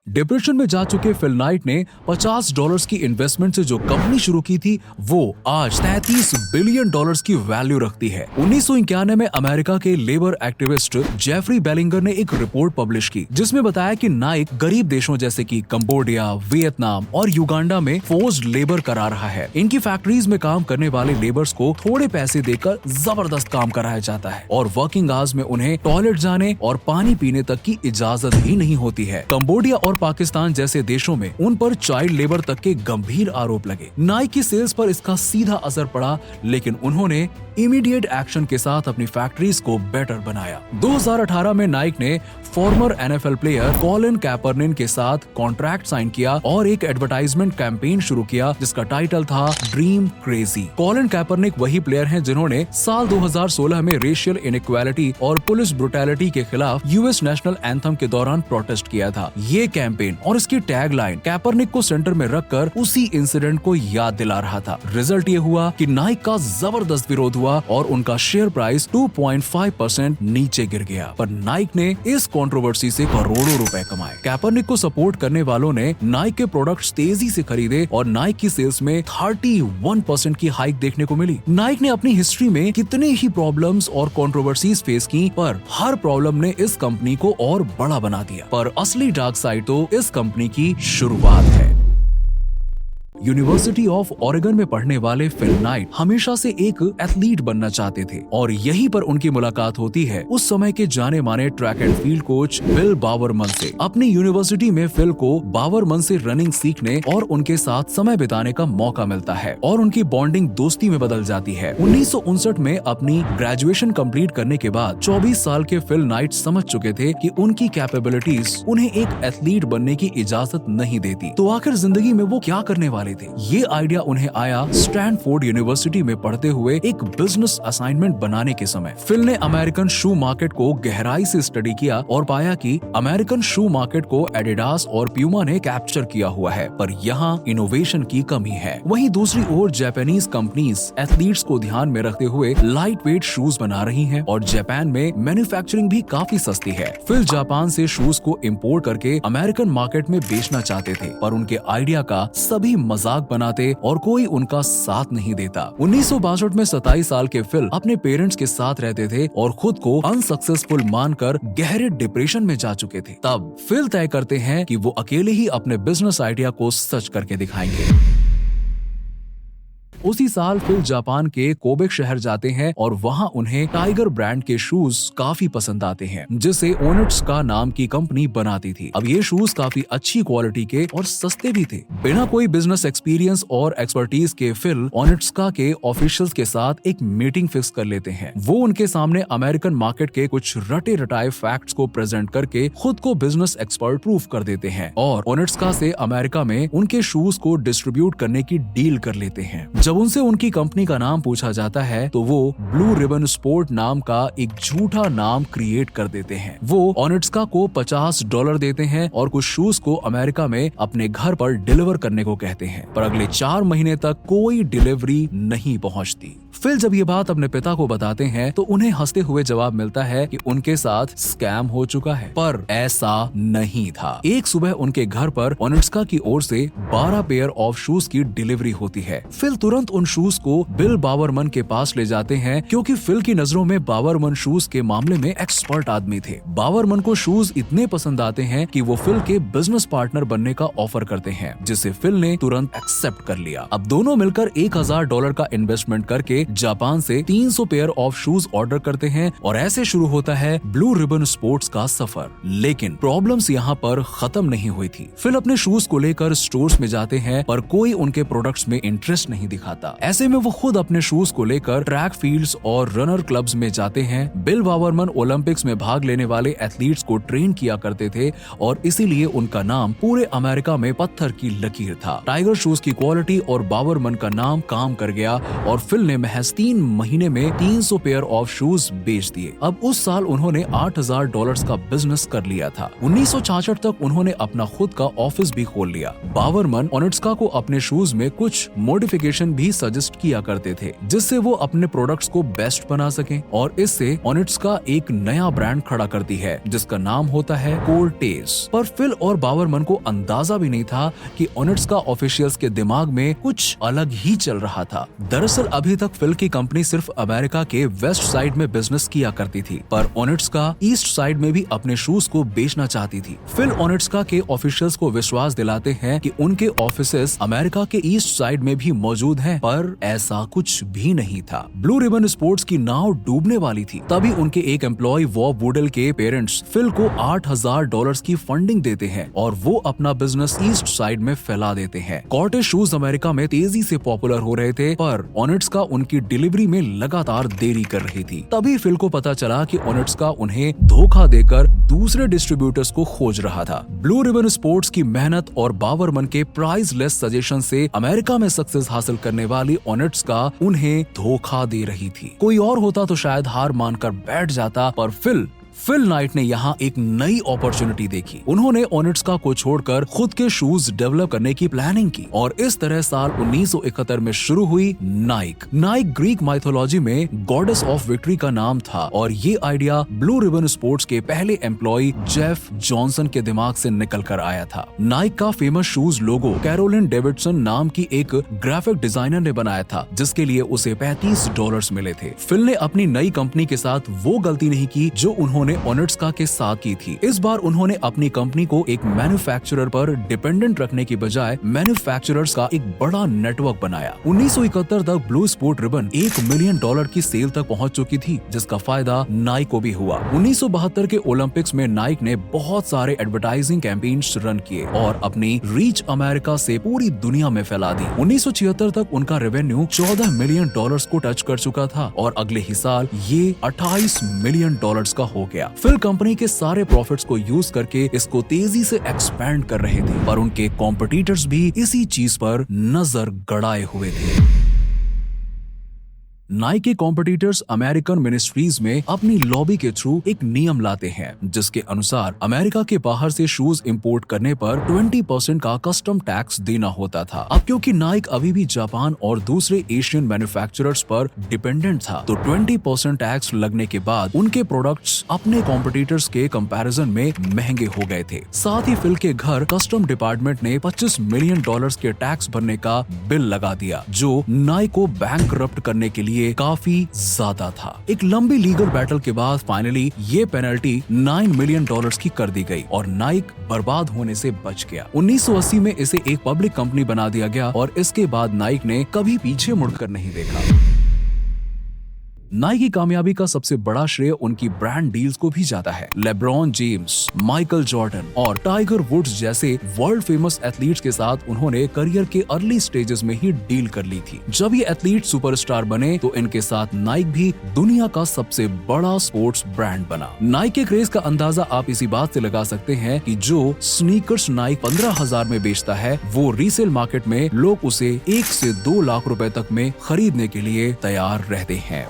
Depression में जा चुके फिल नाइट ने $50 की इन्वेस्टमेंट से जो कंपनी शुरू की थी वो आज $33 बिलियन की वैल्यू रखती है। 1991 में अमेरिका के लेबर एक्टिविस्ट जेफरी बेलिंगर ने एक रिपोर्ट पब्लिश की जिसमें बताया कि नाइक गरीब देशों जैसे कि कंबोडिया, वियतनाम और युगांडा में फोर्स्ड लेबर करा रहा है। इनकी फैक्ट्रीज में काम करने वाले लेबर्स को थोड़े पैसे देकर जबरदस्त काम कराया जाता है और वर्किंग आवर्स में उन्हें टॉयलेट जाने और पानी पीने तक की इजाजत ही नहीं होती है। कंबोडिया और पाकिस्तान जैसे देशों में उन पर चाइल्ड लेबर तक के गंभीर आरोप लगे। नाइक की सेल्स पर इसका सीधा असर पड़ा, लेकिन उन्होंने इमीडिएट एक्शन के साथ अपनी फैक्ट्रीज को बेटर बनाया। 2018 में नाइक ने फॉर्मर NFL प्लेयर कॉलिन कैपर्निक के साथ कॉन्ट्रैक्ट साइन किया और एक एडवर्टाइजमेंट कैंपेन शुरू किया जिसका टाइटल था ड्रीम क्रेजी। कॉलिन कैपर्निक वही प्लेयर हैं जिन्होंने साल 2016 में रेशियल इनइक्वालिटी और पुलिस ब्रुटैलिटी के खिलाफ यूएस नेशनल एंथम के दौरान प्रोटेस्ट किया था। ये कैंपेन और इसकी टैगलाइन कैपर्निक को सेंटर में रखकर उसी इंसिडेंट को याद दिला रहा था। रिजल्ट ये हुआ कि नाइक का जबरदस्त विरोध हुआ और उनका शेयर प्राइस 2.5% नीचे गिर गया। पर नाइक ने इस कंट्रोवर्सी से करोड़ों रुपए कमाए। कैपर्निक को सपोर्ट करने वालों ने नाइक के प्रोडक्ट्स तेजी से खरीदे और नाइक की सेल्स में 31% की हाइक देखने को मिली। नाइक ने अपनी हिस्ट्री में कितने ही प्रॉब्लम्स और कंट्रोवर्सीज फेस की, पर हर प्रॉब्लम ने इस कंपनी को और बड़ा बना दिया। पर असली डार्क साइड तो इस कंपनी की शुरुआत है। यूनिवर्सिटी ऑफ ओरेगन में पढ़ने वाले फिल नाइट हमेशा से एक एथलीट बनना चाहते थे और यहीं पर उनकी मुलाकात होती है उस समय के जाने माने track and field coach Bill Bowerman से। अपनी यूनिवर्सिटी में फिल को बावरमन से रनिंग सीखने और उनके साथ समय बिताने का मौका मिलता है और उनकी बॉन्डिंग दोस्ती में बदल जाती है। 1959 में अपनी ग्रेजुएशन कंप्लीट करने के बाद 24 साल के फिल नाइट समझ चुके थे कि उनकी कैपेबिलिटीज उन्हें एक एथलीट बनने की इजाजत नहीं देती, तो आखिर जिंदगी में वो क्या करने वाले थे। ये आइडिया उन्हें आया स्टैनफोर्ड यूनिवर्सिटी में पढ़ते हुए एक बिजनेस असाइनमेंट बनाने के समय। फिल ने अमेरिकन शू मार्केट को गहराई से स्टडी किया और पाया कि अमेरिकन शू मार्केट को एडिडास और प्यूमा ने कैप्चर किया हुआ है, पर यहाँ इनोवेशन की कमी है। वहीं दूसरी ओर जापानीज कंपनीज एथलीट्स को ध्यान में रखते हुए लाइट वेट शूज बना रही हैं और जापान में मैन्युफैक्चरिंग भी काफी सस्ती है। फिल जापान से शूज को इम्पोर्ट करके अमेरिकन मार्केट में बेचना चाहते थे, पर उनके आइडिया का सभी मजाक बनाते और कोई उनका साथ नहीं देता। 1962 में 27 साल के फिल अपने पेरेंट्स के साथ रहते थे और खुद को अनसक्सेसफुल मानकर गहरे डिप्रेशन में जा चुके थे। तब फिल तय करते हैं कि वो अकेले ही अपने बिजनेस आइडिया को सच करके दिखाएंगे। उसी साल फिल जापान के कोबे शहर जाते हैं और वहां उन्हें टाइगर ब्रांड के शूज काफी पसंद आते हैं जिसे ओनिट्स का नाम की कंपनी बनाती थी। अब ये शूज काफी अच्छी क्वालिटी के और सस्ते भी थे। बिना कोई बिजनेस एक्सपीरियंस और एक्सपर्टीज के फिल ओनिट्स्का के ऑफिशियल्स के साथ एक मीटिंग फिक्स कर लेते हैं। वो उनके सामने अमेरिकन मार्केट के कुछ रटे रटाए फैक्ट्स को प्रेजेंट करके खुद को बिजनेस एक्सपर्ट प्रूफ कर देते हैं और ओनिट्स्का से अमेरिका में उनके शूज को डिस्ट्रीब्यूट करने की डील कर लेते हैं। जब उनसे उनकी कंपनी का नाम पूछा जाता है तो वो ब्लू रिबन स्पोर्ट नाम का एक झूठा नाम क्रिएट कर देते हैं। वो ओनिट्स्का को $50 देते हैं और कुछ शूज को अमेरिका में अपने घर पर डिलीवर करने को कहते हैं, पर अगले 4 महीने तक कोई डिलीवरी नहीं पहुंचती। फिल जब ये बात अपने पिता को बताते हैं तो उन्हें हंसते हुए जवाब मिलता है कि उनके साथ स्कैम हो चुका है, पर ऐसा नहीं था। एक सुबह उनके घर पर ओनिट्स्का की ओर से 12 पेयर ऑफ शूज की डिलीवरी होती है। फिल तुरंत उन शूज को बिल बावरमन के पास ले जाते हैं क्योंकि फिल की नजरों में बावरमन शूज के मामले में एक्सपर्ट आदमी थे। बावरमन को शूज इतने पसंद आते हैं कि वो फिल के बिजनेस पार्टनर बनने का ऑफर करते हैं, जिसे फिल ने तुरंत एक्सेप्ट कर लिया। अब दोनों मिलकर $1000 का इन्वेस्टमेंट करके जापान से 300 पेयर ऑफ शूज ऑर्डर करते हैं और ऐसे शुरू होता है ब्लू रिबन स्पोर्ट्स का सफर। लेकिन प्रॉब्लम्स यहाँ पर खत्म नहीं हुई थी। फिल अपने शूज को लेकर स्टोर्स में जाते हैं पर कोई उनके प्रोडक्ट्स में इंटरेस्ट नहीं दिखाता। ऐसे में वो खुद अपने शूज को लेकर ट्रैक फील्ड्स और रनर क्लब्स में जाते हैं। बिल बावरमन ओलंपिक्स में भाग लेने वाले एथलीट्स को ट्रेन किया करते थे और इसीलिए उनका नाम पूरे अमेरिका में पत्थर की लकीर था। टाइगर शूज की क्वालिटी और बावरमन का नाम काम कर गया और फिल ने महज महज 3 महीने में 300 पेयर ऑफ शूज बेच दिए। अब उस साल उन्होंने $8,000 का बिजनेस कर लिया था। 1966 तक उन्होंने अपना खुद का ऑफिस भी खोल लिया। बावरमन ओनिट्स्का को अपने शूज में कुछ मॉडिफिकेशन भी सजेस्ट किया करते थे, जिससे वो अपने प्रोडक्ट्स को बेस्ट बना सकें, और इससे ओनिट्स्का एक नया ब्रांड खड़ा करती है जिसका नाम होता है कोर्टेज। पर फिल और बावरमन को अंदाजा भी नहीं था कि ओनिट्स्का ऑफिशियल्स के दिमाग में कुछ अलग ही चल रहा था। दरअसल अभी तक फिल की कंपनी सिर्फ अमेरिका के वेस्ट साइड में बिजनेस किया करती थी, पर ओनिट्स्का ईस्ट साइड में भी अपने शूज को बेचना चाहती थी। फिल ओनिट्स्का के ऑफिशियल्स को विश्वास दिलाते हैं कि उनके ऑफिसेस अमेरिका के ईस्ट साइड में भी मौजूद हैं, पर ऐसा कुछ भी नहीं था। ब्लू रिबन स्पोर्ट्स की नाव डूबने वाली थी, तभी उनके एक एम्प्लॉय वॉब वुडल के पेरेंट्स फिल को $8,000 की फंडिंग देते हैं और वो अपना बिजनेस ईस्ट साइड में फैला देते हैं। कॉर्टेज शूज अमेरिका में तेजी से पॉपुलर हो रहे थे, पर ओनिट्स्का उनकी डिलीवरी में लगातार देरी कर रही थी। तभी फिल को पता चला कि ओनिट्स्का उन्हें धोखा देकर दूसरे डिस्ट्रीब्यूटर्स को खोज रहा था। ब्लू रिबन स्पोर्ट्स की मेहनत और बावरमन के प्राइसलेस सजेशन से अमेरिका में सक्सेस हासिल करने वाली ओनिट्स्का उन्हें धोखा दे रही थी। कोई और होता तो शायद हार मानकर बैठ जाता, पर फिल नाइट ने यहाँ एक नई अपॉर्चुनिटी देखी। उन्होंने ओनिट्स्का को छोड़कर खुद के शूज डेवलप करने की प्लानिंग की, और इस तरह साल 1971 में शुरू हुई नाइक। नाइक ग्रीक माइथोलॉजी में गॉडेस ऑफ विक्ट्री का नाम था, और ये आइडिया ब्लू रिबन स्पोर्ट्स के पहले एम्प्लॉय जेफ जॉनसन के दिमाग से निकल कर आया था। नाइक का फेमस शूज लोगो कैरोलिन डेविडसन नाम की एक ग्राफिक डिजाइनर ने बनाया था, जिसके लिए उसे $35 मिले थे। फिल ने अपनी नई कंपनी के साथ वो गलती नहीं की जो उन्होंने ओनिट्स्का के साथ की थी। इस बार उन्होंने अपनी कंपनी को एक मैन्युफैक्चरर पर डिपेंडेंट रखने की बजाय मैन्युफैक्चरर्स का एक बड़ा नेटवर्क बनाया। 1971 तक ब्लू स्पोर्ट रिबन $1 मिलियन की सेल तक पहुंच चुकी थी, जिसका फायदा नाइक को भी हुआ। 1972 के ओलंपिक्स में नाइक ने बहुत सारे एडवर्टाइजिंग कैंपेन्स रन किए और अपनी रीच अमेरिका से पूरी दुनिया में फैला दी। 1976 तक उनका रेवेन्यू $14 मिलियन को टच कर चुका था, और अगले ही साल ये $28 मिलियन का हो गया। फिल कंपनी के सारे प्रॉफिट्स को यूज करके इसको तेजी से एक्सपैंड कर रहे थे, पर उनके कॉम्पिटिटर्स भी इसी चीज पर नजर गड़ाए हुए थे। नाइक के कॉम्पिटिटर्स अमेरिकन मिनिस्ट्रीज में अपनी लॉबी के थ्रू एक नियम लाते हैं, जिसके अनुसार अमेरिका के बाहर से शूज इंपोर्ट करने पर 20% का कस्टम टैक्स देना होता था। अब क्योंकि नाइक अभी भी जापान और दूसरे एशियन मैन्युफैक्चरर्स पर डिपेंडेंट था, तो 20% टैक्स लगने के बाद उनके प्रोडक्ट्स अपने कॉम्पिटिटर्स के कंपैरिजन में महंगे हो गए थे। साथ ही फिल के घर कस्टम डिपार्टमेंट ने $25 मिलियन के टैक्स भरने का बिल लगा दिया, जो नाइक को बैंकरप्ट करने के लिए काफी ज्यादा था। एक लंबी लीगल बैटल के बाद फाइनली ये पेनल्टी $9 मिलियन की कर दी गई और नाइक बर्बाद होने से बच गया। 1980 में इसे एक पब्लिक कंपनी बना दिया गया, और इसके बाद नाइक ने कभी पीछे मुड़कर नहीं देखा। नाइक की कामयाबी का सबसे बड़ा श्रेय उनकी ब्रांड डील्स को भी जाता है। लेब्रॉन जेम्स, माइकल जॉर्डन और टाइगर वुड्स जैसे वर्ल्ड फेमस एथलीट्स के साथ उन्होंने करियर के अर्ली स्टेजेस में ही डील कर ली थी। जब ये एथलीट सुपरस्टार बने तो इनके साथ नाइक भी दुनिया का सबसे बड़ा स्पोर्ट्स ब्रांड बना। नाइक के क्रेज का अंदाजा आप इसी बात से लगा सकते हैं कि जो स्नीकर्स नाइक 15,000 में बेचता है, वो रीसेल मार्केट में लोग उसे 1 से 2 लाख रुपए तक में खरीदने के लिए तैयार रहते हैं।